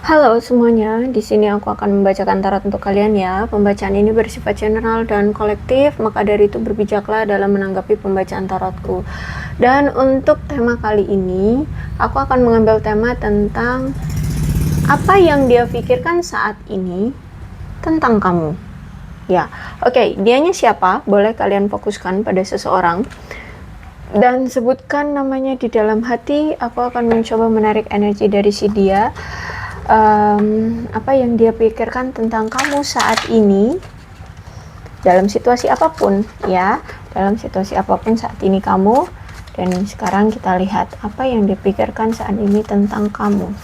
Halo semuanya, di sini aku akan membacakan tarot untuk kalian ya. Pembacaan ini bersifat general dan kolektif, maka dari itu berbijaklah dalam menanggapi pembacaan tarotku. Dan untuk tema kali ini, aku akan mengambil tema tentang apa yang dia pikirkan saat ini tentang kamu. Ya, oke, dianya siapa? Boleh kalian fokuskan pada seseorang dan sebutkan namanya di dalam hati. Aku akan mencoba menarik energi dari si dia. Apa yang dia pikirkan tentang kamu saat ini dalam situasi apapun ya, dalam situasi apapun saat ini kamu. Dan sekarang kita lihat apa yang dia pikirkan saat ini tentang kamu.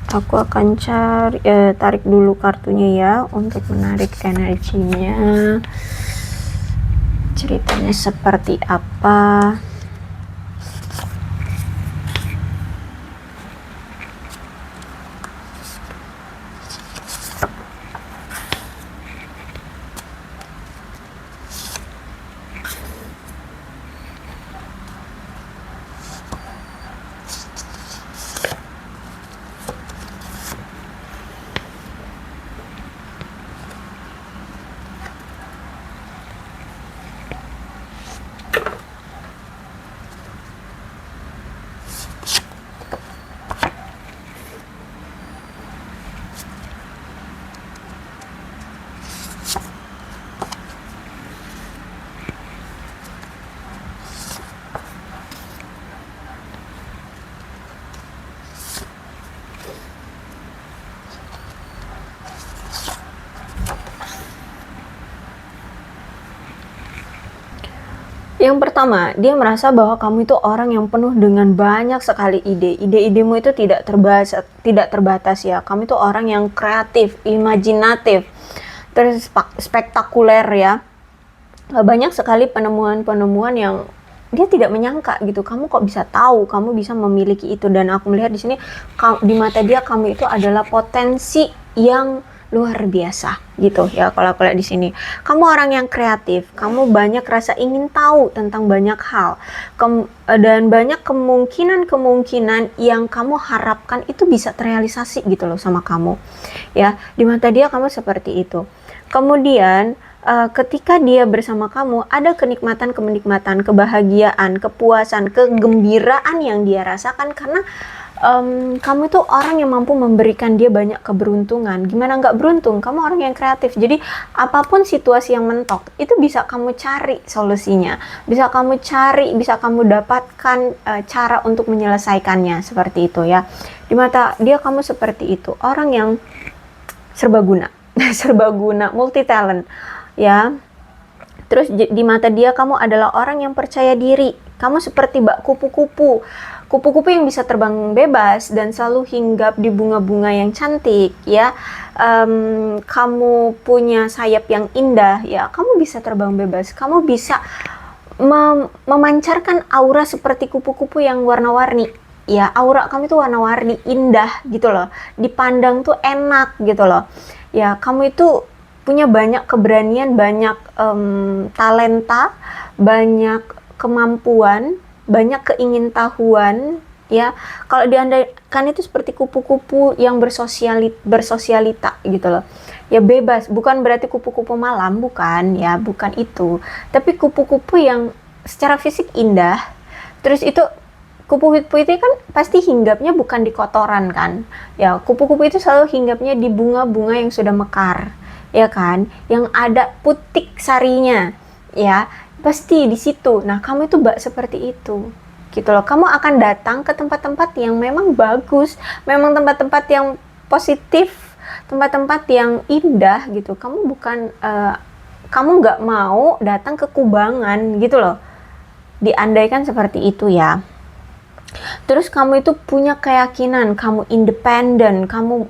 Aku akan tarik dulu kartunya ya untuk menarik energinya. Ceritanya seperti apa? Yang pertama, dia merasa bahwa kamu itu orang yang penuh dengan banyak sekali ide. Ide-idemu itu tidak terbatas ya. Kamu itu orang yang kreatif, imajinatif, terus spektakuler ya. Banyak sekali penemuan-penemuan yang dia tidak menyangka gitu. Kamu kok bisa tahu, kamu bisa memiliki itu. Dan aku melihat di sini di mata dia kamu itu adalah potensi yang luar biasa gitu ya. Kalau aku lihat di sini kamu orang yang kreatif, kamu banyak rasa ingin tahu tentang banyak hal, dan banyak kemungkinan yang kamu harapkan itu bisa terrealisasi gitu loh sama kamu ya. Di mata dia kamu seperti itu. Kemudian ketika dia bersama kamu ada kenikmatan, kebahagiaan, kepuasan, kegembiraan yang dia rasakan karena kamu itu orang yang mampu memberikan dia banyak keberuntungan. Gimana nggak beruntung? Kamu orang yang kreatif. Jadi apapun situasi yang mentok, itu bisa kamu cari solusinya. Bisa kamu cari, bisa kamu dapatkan cara untuk menyelesaikannya. Seperti itu ya. Di mata dia kamu seperti itu. Orang yang serbaguna. Serbaguna, multi talent ya. Terus di mata dia kamu adalah orang yang percaya diri. Kamu seperti bak kupu-kupu. Kupu-kupu yang bisa terbang bebas dan selalu hinggap di bunga-bunga yang cantik ya. Kamu punya sayap yang indah ya. Kamu bisa terbang bebas. Kamu bisa memancarkan aura seperti kupu-kupu yang warna-warni ya. Aura kamu itu warna-warni, indah gitu loh. Dipandang tuh enak gitu loh ya. Kamu itu punya banyak keberanian, banyak talenta, banyak kemampuan, banyak keingintahuan ya. Kalau diandaikan itu seperti kupu-kupu yang bersosialita gitu loh ya, bebas. Bukan berarti kupu-kupu malam, bukan ya, bukan itu, tapi kupu-kupu yang secara fisik indah. Terus itu kupu-kupu itu kan pasti hinggapnya bukan di kotoran kan ya. Kupu-kupu itu selalu hinggapnya di bunga-bunga yang sudah mekar ya kan, yang ada putik sarinya ya, pasti di situ. Nah kamu itu seperti itu gitu loh. Kamu akan datang ke tempat-tempat yang memang bagus, memang tempat-tempat yang positif, tempat-tempat yang indah gitu. Kamu bukan kamu nggak mau datang ke kubangan gitu loh, diandaikan seperti itu ya. Terus kamu itu punya keyakinan, kamu independen, kamu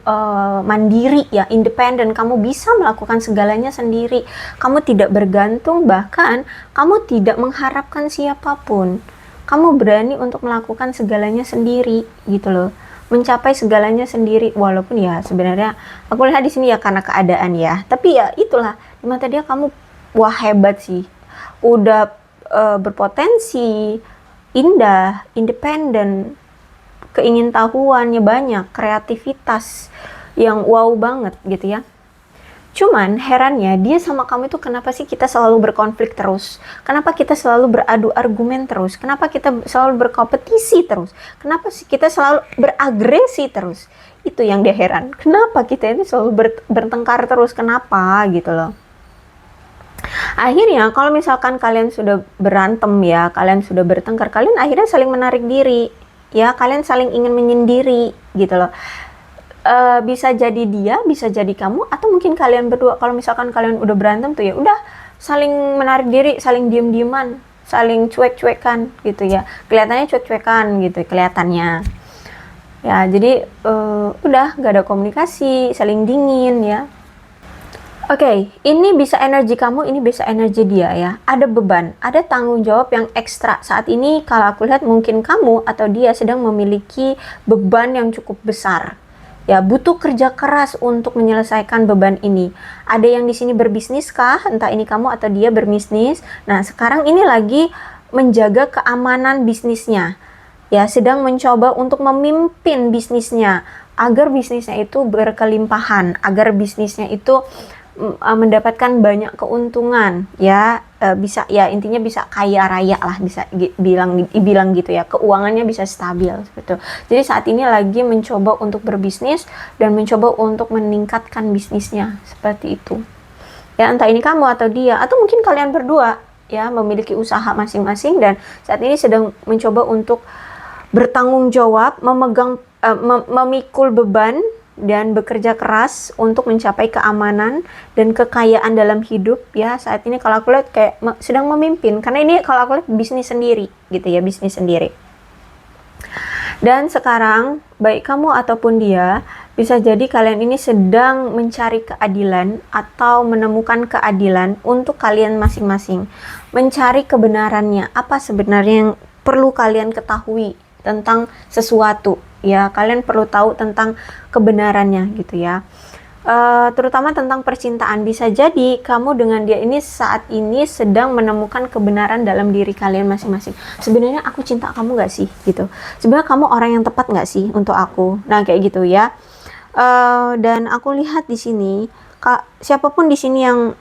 mandiri ya, independen, kamu bisa melakukan segalanya sendiri. Kamu tidak bergantung, bahkan kamu tidak mengharapkan siapapun. Kamu berani untuk melakukan segalanya sendiri gitu loh. mencapai segalanya sendiri, walaupun ya sebenarnya aku lihat di sini ya karena keadaan ya, tapi ya itulah di mata dia kamu wah hebat sih, udah berpotensi, indah, independen, keingintahuannya banyak, kreativitas yang wow banget gitu ya. Cuman herannya dia sama kamu itu kenapa sih kita selalu berkonflik terus? Kenapa kita selalu beradu argumen terus? Kenapa kita selalu berkompetisi terus? Kenapa sih kita selalu beragresi terus? Itu yang dia heran. Kenapa kita ini selalu bertengkar terus? Kenapa gitu loh. Akhirnya kalau misalkan kalian sudah berantem ya, kalian sudah bertengkar, kalian akhirnya saling menarik diri. Ya, kalian saling ingin menyendiri gitu loh. Bisa jadi dia, bisa jadi kamu, atau mungkin kalian berdua. Kalau misalkan kalian udah berantem tuh ya udah saling menarik diri, saling diem-dieman, saling cuek-cuekan gitu ya. Kelihatannya cuek-cuekan gitu kelihatannya. Ya, jadi udah gak ada komunikasi, saling dingin ya. Oke, ini bisa energi kamu, ini bisa energi dia ya. Ada beban, ada tanggung jawab yang ekstra. Saat ini kalau aku lihat mungkin kamu atau dia sedang memiliki beban yang cukup besar. Ya, butuh kerja keras untuk menyelesaikan beban ini. Ada yang di sini berbisnis kah? Entah ini kamu atau dia berbisnis. Nah, sekarang ini lagi menjaga keamanan bisnisnya. Ya, sedang mencoba untuk memimpin bisnisnya agar bisnisnya itu berkelimpahan, agar bisnisnya itu mendapatkan banyak keuntungan ya, bisa ya intinya bisa kaya raya lah, bisa bilang gitu ya, keuangannya bisa stabil seperti itu. Jadi saat ini lagi mencoba untuk berbisnis dan mencoba untuk meningkatkan bisnisnya seperti itu ya. Entah ini kamu atau dia, atau mungkin kalian berdua ya memiliki usaha masing-masing dan saat ini sedang mencoba untuk bertanggung jawab, memikul beban dan bekerja keras untuk mencapai keamanan dan kekayaan dalam hidup ya. Saat ini kalau aku lihat kayak sedang memimpin, karena ini kalau aku lihat bisnis sendiri gitu ya, bisnis sendiri. Dan sekarang baik kamu ataupun dia, bisa jadi kalian ini sedang mencari keadilan atau menemukan keadilan untuk kalian masing-masing, mencari kebenarannya, apa sebenarnya yang perlu kalian ketahui tentang sesuatu ya. Kalian perlu tahu tentang kebenarannya gitu ya, terutama tentang percintaan. Bisa jadi kamu dengan dia ini saat ini sedang menemukan kebenaran dalam diri kalian masing-masing. Sebenarnya aku cinta kamu gak sih gitu, sebenarnya kamu orang yang tepat gak sih untuk aku, nah kayak gitu ya. Dan aku lihat di sini siapapun di sini yang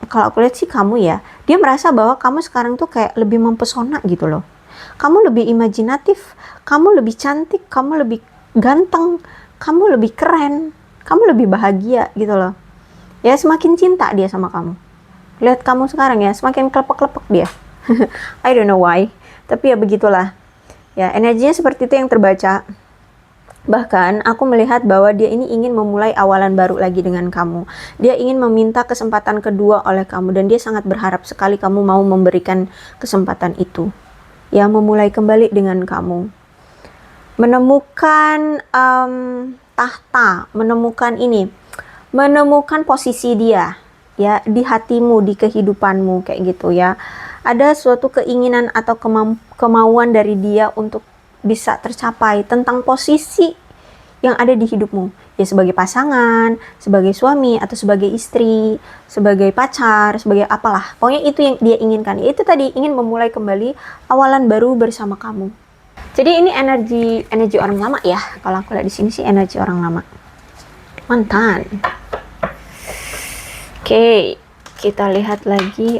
kalau aku lihat sih kamu ya, dia merasa bahwa kamu sekarang tuh kayak lebih mempesona gitu loh. Kamu lebih imajinatif, kamu lebih cantik, kamu lebih ganteng, kamu lebih keren, kamu lebih bahagia gitu loh. Ya semakin cinta dia sama kamu. Lihat kamu sekarang ya, semakin kelepek-kelepek dia. I don't know why, tapi ya begitulah. Ya energinya seperti itu yang terbaca. Bahkan aku melihat bahwa dia ini ingin memulai awalan baru lagi dengan kamu. Dia ingin meminta kesempatan kedua oleh kamu dan dia sangat berharap sekali kamu mau memberikan kesempatan itu. Ya, memulai kembali dengan kamu, menemukan tahta, menemukan posisi dia ya di hatimu, di kehidupanmu kayak gitu ya. Ada suatu keinginan atau kemauan dari dia untuk bisa tercapai tentang posisi yang ada di hidupmu ya, sebagai pasangan, sebagai suami atau sebagai istri, sebagai pacar, sebagai apalah, pokoknya itu yang dia inginkan. Itu tadi ingin memulai kembali awalan baru bersama kamu. Jadi ini energi orang lama ya. Kalau aku lihat di sini sih energi orang lama, mantan. Oke, kita lihat lagi.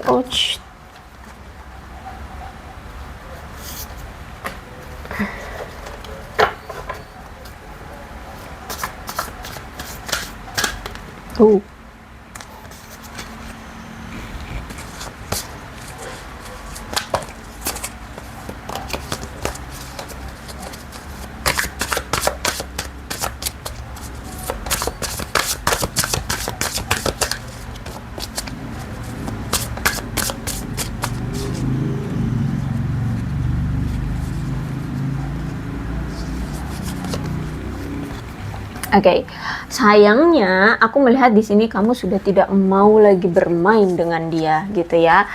Oke, sayangnya aku melihat di sini kamu sudah tidak mau lagi bermain dengan dia gitu ya,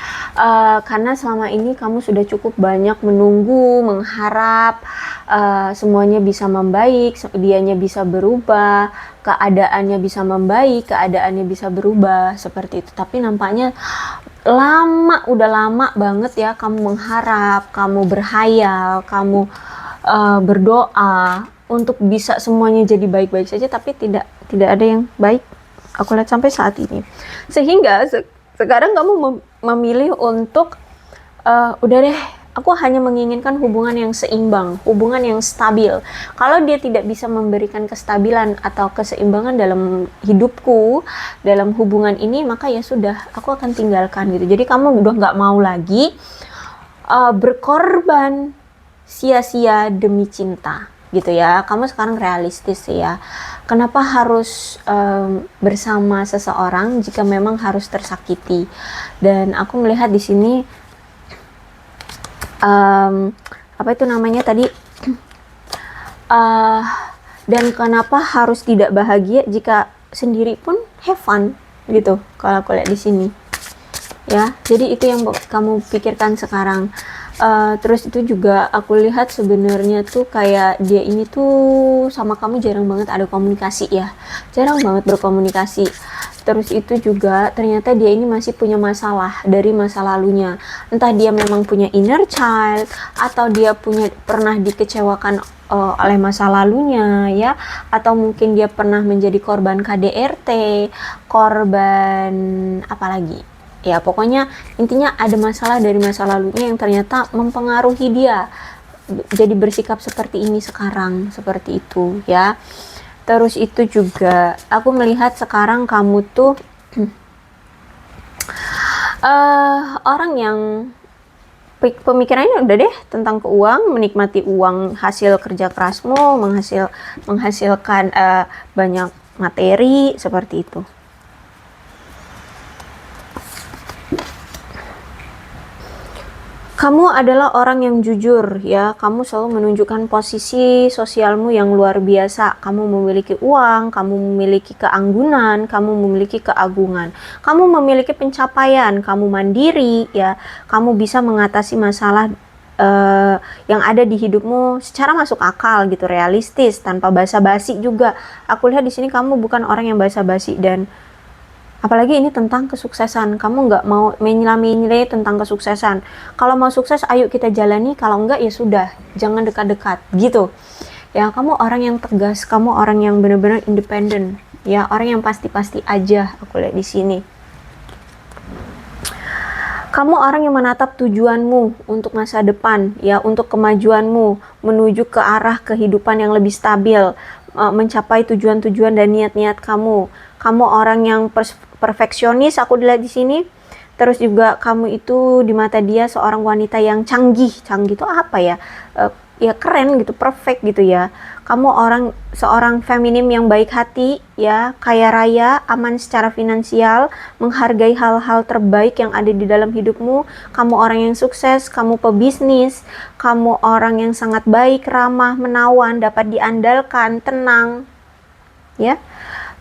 karena selama ini kamu sudah cukup banyak menunggu, mengharap, semuanya bisa membaik, dianya bisa berubah, keadaannya bisa membaik, keadaannya bisa berubah seperti itu. Tapi nampaknya udah lama banget ya kamu mengharap, kamu berhayal, kamu berdoa untuk bisa semuanya jadi baik-baik saja, tapi tidak ada yang baik. Aku lihat sampai saat ini. Sehingga sekarang kamu memilih untuk udah deh, aku hanya menginginkan hubungan yang seimbang, hubungan yang stabil. Kalau dia tidak bisa memberikan kestabilan atau keseimbangan dalam hidupku, dalam hubungan ini, maka ya sudah, aku akan tinggalkan gitu. Jadi kamu udah nggak mau lagi berkorban sia-sia demi cinta gitu ya. Kamu sekarang realistis ya. Kenapa harus bersama seseorang jika memang harus tersakiti? Dan aku melihat di sini apa itu namanya tadi? Dan kenapa harus tidak bahagia jika sendiri pun have fun gitu? Kalau aku lihat di sini, ya. Jadi itu yang kamu pikirkan sekarang. Terus itu juga aku lihat sebenarnya tuh kayak dia ini tuh sama kamu jarang banget ada komunikasi ya, jarang banget berkomunikasi. Terus itu juga ternyata dia ini masih punya masalah dari masa lalunya, entah dia memang punya inner child atau dia pernah dikecewakan oleh masa lalunya ya, atau mungkin dia pernah menjadi korban KDRT, korban apalagi ya, pokoknya intinya ada masalah dari masa lalunya yang ternyata mempengaruhi dia jadi bersikap seperti ini sekarang, seperti itu ya. Terus itu juga aku melihat sekarang kamu tuh orang yang pemikirannya udah deh tentang keuangan, menikmati uang hasil kerja kerasmu, menghasilkan banyak materi seperti itu. Kamu adalah orang yang jujur ya, kamu selalu menunjukkan posisi sosialmu yang luar biasa. Kamu memiliki uang, kamu memiliki keanggunan, kamu memiliki keagungan, kamu memiliki pencapaian, kamu mandiri ya, kamu bisa mengatasi masalah yang ada di hidupmu secara masuk akal gitu, realistis, tanpa basa-basi juga. Aku lihat di sini kamu bukan orang yang basa-basi, dan apalagi ini tentang kesuksesan. Kamu nggak mau menyela-menyela tentang kesuksesan. Kalau mau sukses, ayo kita jalani. Kalau enggak, ya sudah, jangan dekat-dekat gitu. Ya, kamu orang yang tegas, kamu orang yang benar-benar independen. Ya, orang yang pasti-pasti aja. Aku lihat di sini. Kamu orang yang menatap tujuanmu untuk masa depan, ya, untuk kemajuanmu menuju ke arah kehidupan yang lebih stabil, mencapai tujuan-tujuan dan niat-niat kamu. Kamu orang yang perfeksionis, aku dilihat di sini. Terus juga kamu itu di mata dia seorang wanita yang canggih. Canggih itu apa ya? Ya keren gitu, perfect gitu ya. Kamu seorang feminim yang baik hati ya, kaya raya, aman secara finansial, menghargai hal-hal terbaik yang ada di dalam hidupmu. Kamu orang yang sukses, kamu pebisnis, kamu orang yang sangat baik, ramah, menawan, dapat diandalkan, tenang. Ya.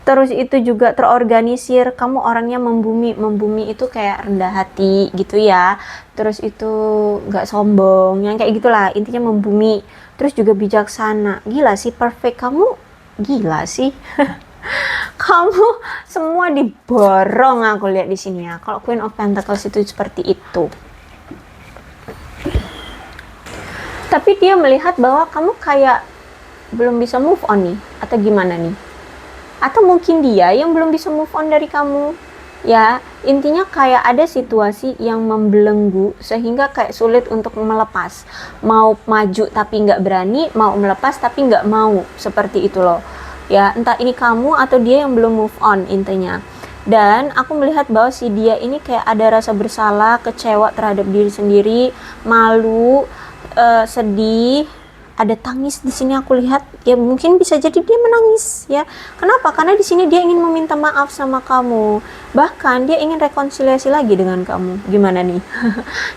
Terus itu juga terorganisir, kamu orangnya membumi itu kayak rendah hati gitu ya. Terus itu gak sombong, yang kayak gitulah, intinya membumi. Terus juga bijaksana. Gila sih, perfect. Kamu gila sih. Kamu semua diborong, aku lihat di sini ya. Kalau Queen of Pentacles itu seperti itu. Tapi dia melihat bahwa kamu kayak belum bisa move on nih, atau gimana nih? Atau mungkin dia yang belum bisa move on dari kamu ya. Intinya kayak ada situasi yang membelenggu sehingga kayak sulit untuk melepas, mau maju tapi nggak berani, mau melepas tapi nggak mau, seperti itu loh ya. Entah ini kamu atau dia yang belum move on intinya. Dan aku melihat bahwa si dia ini kayak ada rasa bersalah, kecewa terhadap diri sendiri, malu, sedih, ada tangis di sini aku lihat ya. Mungkin bisa jadi dia menangis ya. Kenapa? Karena di sini dia ingin meminta maaf sama kamu, bahkan dia ingin rekonsiliasi lagi dengan kamu. Gimana nih?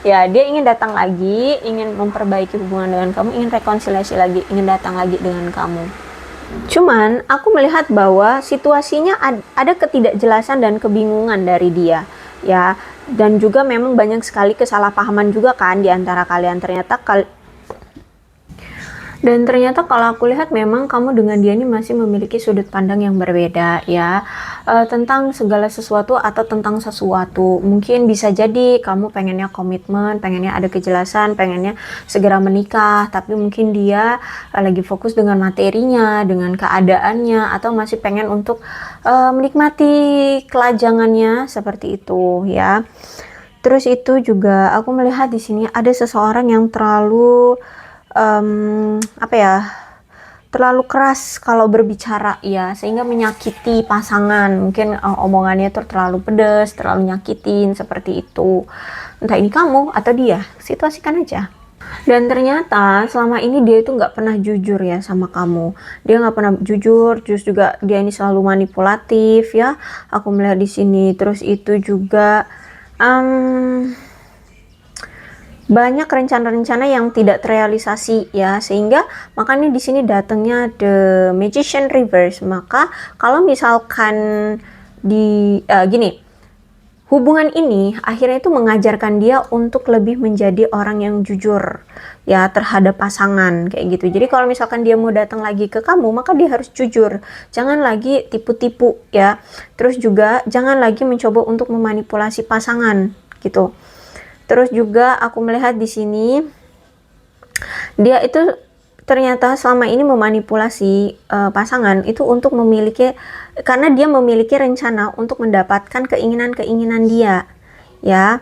Ya, dia ingin datang lagi, ingin memperbaiki hubungan dengan kamu, ingin rekonsiliasi lagi, ingin datang lagi dengan kamu. Cuman aku melihat bahwa situasinya ada ketidakjelasan dan kebingungan dari dia ya, dan juga memang banyak sekali kesalahpahaman juga kan di antara kalian. Dan ternyata kalau aku lihat memang kamu dengan dia ini masih memiliki sudut pandang yang berbeda ya, tentang segala sesuatu atau tentang sesuatu. Mungkin bisa jadi kamu pengennya komitmen, pengennya ada kejelasan, pengennya segera menikah, tapi mungkin dia lagi fokus dengan materinya, dengan keadaannya, atau masih pengen untuk menikmati kelajangannya seperti itu ya. Terus itu juga aku melihat di sini ada seseorang yang terlalu apa ya, terlalu keras kalau berbicara ya, sehingga menyakiti pasangan. Mungkin omongannya tuh terlalu pedas, terlalu nyakitin seperti itu. Entah ini kamu atau dia, situasikan aja. Dan ternyata selama ini dia itu nggak pernah jujur ya sama kamu. Dia nggak pernah jujur, terus juga dia ini selalu manipulatif ya. Aku melihat di sini. Terus itu juga banyak rencana-rencana yang tidak terrealisasi ya, sehingga makanya di sini datangnya The Magician Reverse. Maka kalau misalkan gini, hubungan ini akhirnya itu mengajarkan dia untuk lebih menjadi orang yang jujur ya terhadap pasangan kayak gitu. Jadi kalau misalkan dia mau datang lagi ke kamu, maka dia harus jujur, jangan lagi tipu-tipu ya. Terus juga jangan lagi mencoba untuk memanipulasi pasangan gitu. Terus juga aku melihat di sini dia itu ternyata selama ini memanipulasi pasangan itu untuk memiliki, karena dia memiliki rencana untuk mendapatkan keinginan-keinginan dia ya.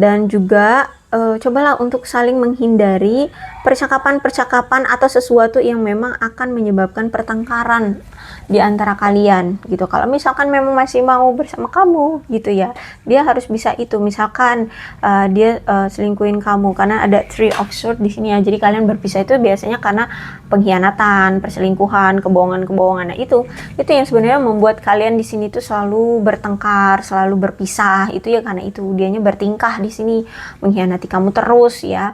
Dan juga cobalah untuk saling menghindari percakapan-percakapan atau sesuatu yang memang akan menyebabkan pertengkaran di antara kalian gitu. Kalau misalkan memang masih mau bersama kamu gitu ya, dia harus bisa itu. Misalkan dia selingkuhin kamu, karena ada Three of Swords di sini ya. Jadi kalian berpisah itu biasanya karena pengkhianatan, perselingkuhan, kebohongan-kebohongan. Nah, itu yang sebenarnya membuat kalian di sini tuh selalu bertengkar, selalu berpisah. Itu ya karena itu dianya bertingkah di sini mengkhianati kamu terus ya.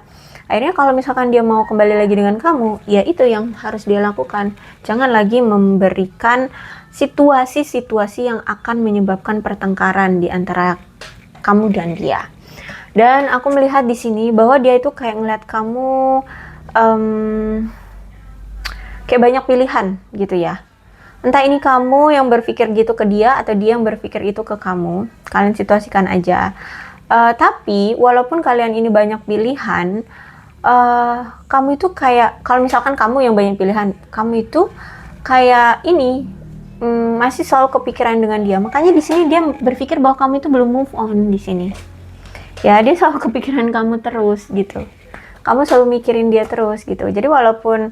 Akhirnya kalau misalkan dia mau kembali lagi dengan kamu, ya itu yang harus dia lakukan. Jangan lagi memberikan situasi-situasi yang akan menyebabkan pertengkaran di antara kamu dan dia. Dan aku melihat di sini bahwa dia itu kayak ngeliat kamu kayak banyak pilihan gitu ya. Entah ini kamu yang berpikir gitu ke dia atau dia yang berpikir itu ke kamu. Kalian situasikan aja. Tapi walaupun kalian ini banyak pilihan, kamu itu kayak, kalau misalkan kamu yang banyak pilihan, kamu itu kayak ini masih selalu kepikiran dengan dia. Makanya di sini dia berpikir bahwa kamu itu belum move on di sini. Ya, dia selalu kepikiran kamu terus gitu. Kamu selalu mikirin dia terus gitu. Jadi walaupun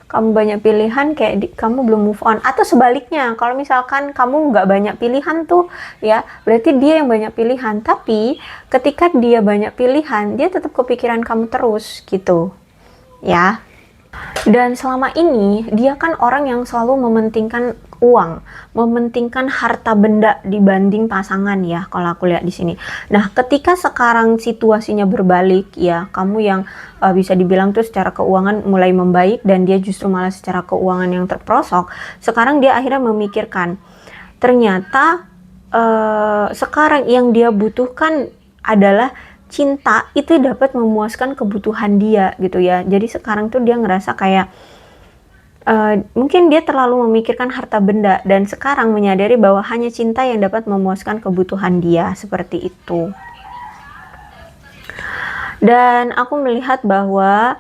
kamu banyak pilihan, kayak kamu belum move on. Atau sebaliknya, kalau misalkan kamu nggak banyak pilihan tuh ya, berarti dia yang banyak pilihan. Tapi ketika dia banyak pilihan, dia tetap kepikiran kamu terus gitu ya. Dan selama ini dia kan orang yang selalu mementingkan uang, mementingkan harta benda dibanding pasangan ya, kalau aku lihat di sini. Nah, ketika sekarang situasinya berbalik ya, kamu yang bisa dibilang tuh secara keuangan mulai membaik dan dia justru malah secara keuangan yang terperosok. Sekarang dia akhirnya memikirkan, ternyata sekarang yang dia butuhkan adalah cinta, itu dapat memuaskan kebutuhan dia gitu ya. Jadi sekarang tuh dia ngerasa kayak mungkin dia terlalu memikirkan harta benda dan sekarang menyadari bahwa hanya cinta yang dapat memuaskan kebutuhan dia, seperti itu. Dan aku melihat bahwa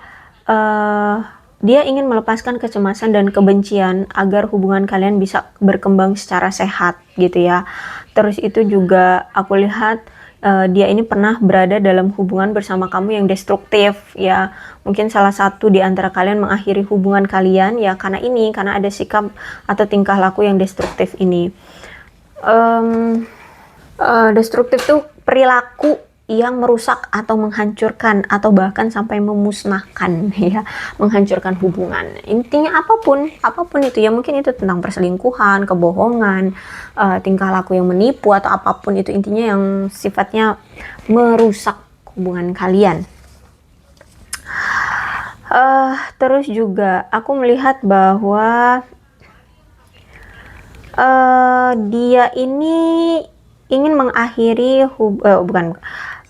dia ingin melepaskan kecemasan dan kebencian agar hubungan kalian bisa berkembang secara sehat gitu ya. Terus itu juga aku lihat dia ini pernah berada dalam hubungan bersama kamu yang destruktif ya. Mungkin salah satu di antara kalian mengakhiri hubungan kalian ya karena ada sikap atau tingkah laku yang destruktif ini. Destruktif tuh perilaku yang merusak atau menghancurkan atau bahkan sampai memusnahkan ya, menghancurkan hubungan. Intinya apapun itu ya, mungkin itu tentang perselingkuhan, kebohongan, tingkah laku yang menipu atau apapun itu, intinya yang sifatnya merusak hubungan kalian. Terus juga aku melihat bahwa dia ini ingin mengakhiri bukan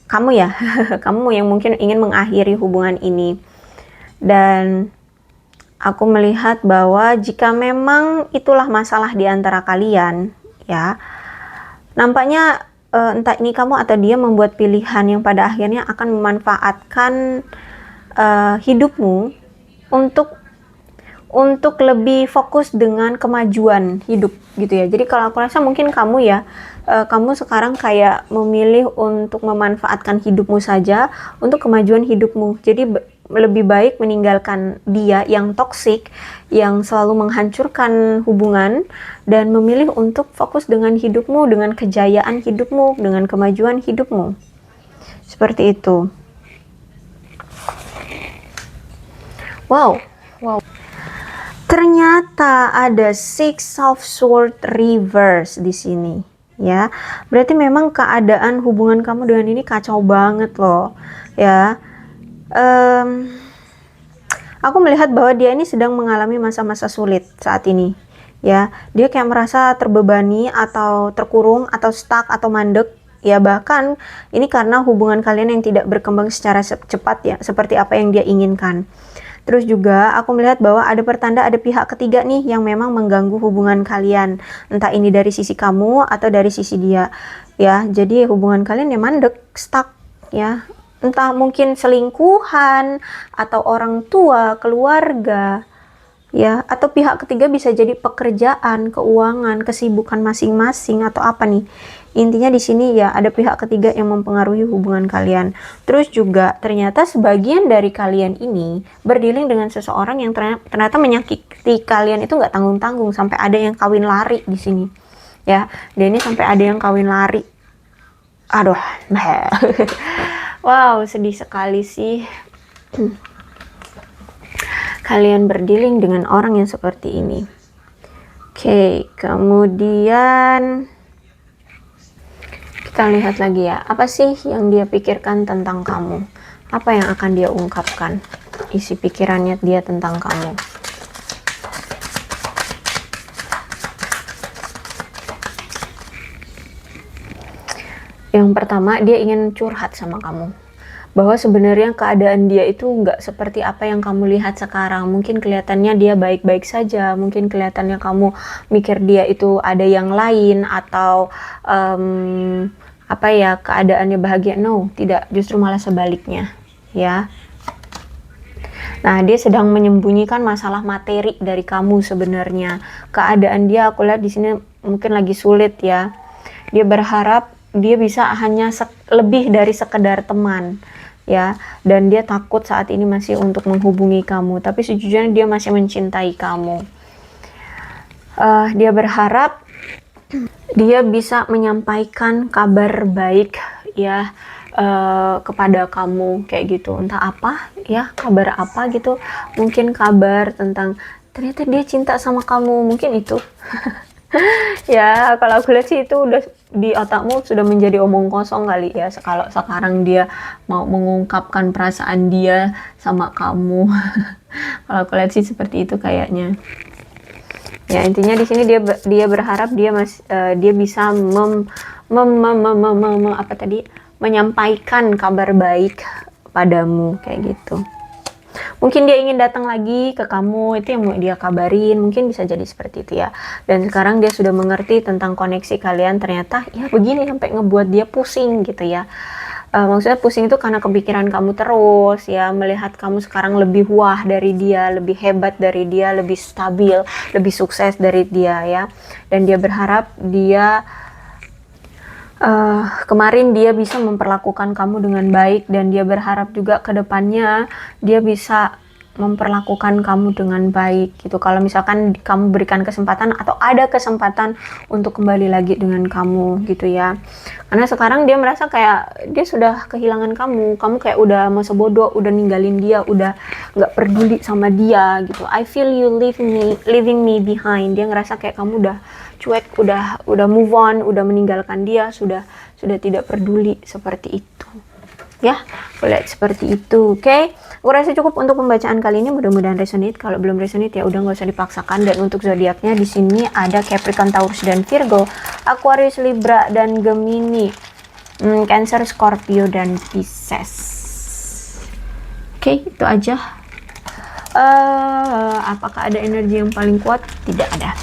kamu ya, kamu yang mungkin ingin mengakhiri hubungan ini. Dan aku melihat bahwa jika memang itulah masalah di antara kalian, ya, nampaknya entah ini kamu atau dia membuat pilihan yang pada akhirnya akan memanfaatkan hidupmu untuk lebih fokus dengan kemajuan hidup gitu ya. Jadi kalau aku rasa mungkin kamu ya, kamu sekarang kayak memilih untuk memanfaatkan hidupmu saja untuk kemajuan hidupmu. Jadi lebih baik meninggalkan dia yang toksik, yang selalu menghancurkan hubungan, dan memilih untuk fokus dengan hidupmu, dengan kejayaan hidupmu, dengan kemajuan hidupmu. Seperti itu. Wow. Ternyata ada Six of Swords reverse di sini, ya. Berarti memang keadaan hubungan kamu dengan ini kacau banget loh, ya. Aku melihat bahwa dia ini sedang mengalami masa-masa sulit saat ini, ya. Dia kayak merasa terbebani atau terkurung atau stuck atau mandek, ya. Bahkan ini karena hubungan kalian yang tidak berkembang secara cepat, ya, seperti apa yang dia inginkan. Terus juga aku melihat bahwa ada pertanda ada pihak ketiga nih yang memang mengganggu hubungan kalian. Entah ini dari sisi kamu atau dari sisi dia. Ya, jadi hubungan kalian ya mandek, stuck, ya. Entah mungkin selingkuhan atau orang tua, keluarga, ya, atau pihak ketiga bisa jadi pekerjaan, keuangan, kesibukan masing-masing atau apa nih. Intinya di sini ya ada pihak ketiga yang mempengaruhi hubungan kalian. Terus juga ternyata sebagian dari kalian ini berdealing dengan seseorang yang ternyata menyakiti kalian itu nggak tanggung-tanggung, sampai ada yang kawin lari di sini. Ya, dan ini sampai ada yang kawin lari. Aduh, wow, sedih sekali sih. Kalian berdealing dengan orang yang seperti ini. Oke, kemudian kita lihat lagi ya, apa sih yang dia pikirkan tentang kamu? Apa yang akan dia ungkapkan? Isi pikirannya dia tentang kamu. Yang pertama, dia ingin curhat sama kamu. Bahwa sebenarnya keadaan dia itu nggak seperti apa yang kamu lihat sekarang. Mungkin kelihatannya dia baik-baik saja. Mungkin kelihatannya kamu mikir dia itu ada yang lain atau apa ya, keadaannya bahagia. No, tidak, justru malah sebaliknya, ya. Nah, dia sedang menyembunyikan masalah materi dari kamu sebenarnya. Keadaan dia aku lihat di sini mungkin lagi sulit, ya. Dia berharap dia bisa hanya lebih dari sekedar teman, ya. Dan dia takut saat ini masih untuk menghubungi kamu, tapi sejujurnya dia masih mencintai kamu. Dia berharap dia bisa menyampaikan kabar baik, ya, kepada kamu kayak gitu. Entah apa, ya, kabar apa gitu. Mungkin kabar tentang ternyata dia cinta sama kamu, mungkin itu. Ya, kalau aku lihat sih itu udah di otakmu sudah menjadi omong kosong kali ya. Kalau sekarang dia mau mengungkapkan perasaan dia sama kamu. Kalau aku lihat sih seperti itu kayaknya. Ya, intinya di sini dia berharap dia bisa menyampaikan kabar baik padamu kayak gitu. Mungkin dia ingin datang lagi ke kamu, itu yang mau dia kabarin, mungkin bisa jadi seperti itu ya. Dan sekarang dia sudah mengerti tentang koneksi kalian, ternyata ya begini sampai ngebuat dia pusing gitu ya. Maksudnya pusing itu karena kepikiran kamu terus ya, melihat kamu sekarang lebih wah dari dia, lebih hebat dari dia, lebih stabil, lebih sukses dari dia ya. Dan dia berharap dia kemarin dia bisa memperlakukan kamu dengan baik, dan dia berharap juga ke depannya dia bisa memperlakukan kamu dengan baik gitu. Kalau misalkan kamu berikan kesempatan atau ada kesempatan untuk kembali lagi dengan kamu gitu ya. Karena sekarang dia merasa kayak dia sudah kehilangan kamu kayak udah masa bodoh, udah ninggalin dia, udah nggak peduli sama dia gitu. I feel you leaving me behind. Dia ngerasa kayak kamu udah cuek, udah move on, udah meninggalkan dia, sudah tidak peduli seperti itu. Ya, boleh seperti itu, oke? Aku rasa cukup untuk pembacaan kali ini, mudah-mudahan resonate. Kalau belum resonate ya udah nggak usah dipaksakan. Dan untuk zodiaknya di sini ada Capricorn, Taurus dan Virgo, Aquarius, Libra dan Gemini, Cancer, Scorpio dan Pisces. Oke, itu aja. Apakah ada energi yang paling kuat? Tidak ada.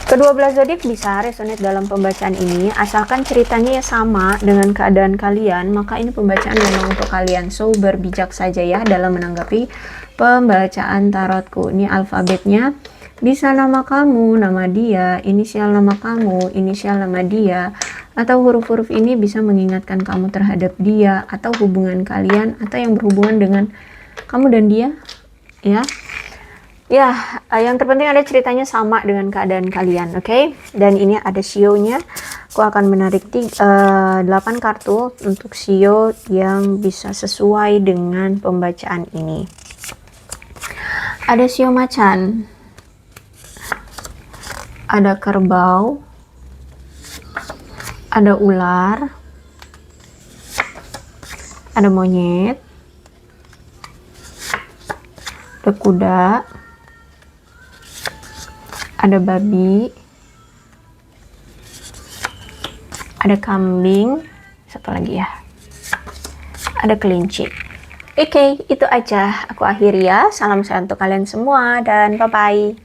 Kedua belas zodiak bisa resonate dalam pembacaan ini, asalkan ceritanya sama dengan keadaan kalian, maka ini pembacaan memang untuk kalian. So, berbijak saja ya dalam menanggapi pembacaan tarotku. Ini alfabetnya, bisa nama kamu, nama dia, inisial nama kamu, inisial nama dia, atau huruf-huruf ini bisa mengingatkan kamu terhadap dia, atau hubungan kalian, atau yang berhubungan dengan kamu dan dia, ya. Ya, yang terpenting ada ceritanya sama dengan keadaan kalian, oke? Dan ini ada shio-nya. Aku akan menarik 8 kartu untuk shio yang bisa sesuai dengan pembacaan ini. Ada shio macan, ada kerbau, ada ular, ada monyet, ada kuda, ada babi, ada kambing, satu lagi ya, ada kelinci. Oke, itu aja aku akhiri ya. Salam sehat untuk kalian semua dan bye-bye.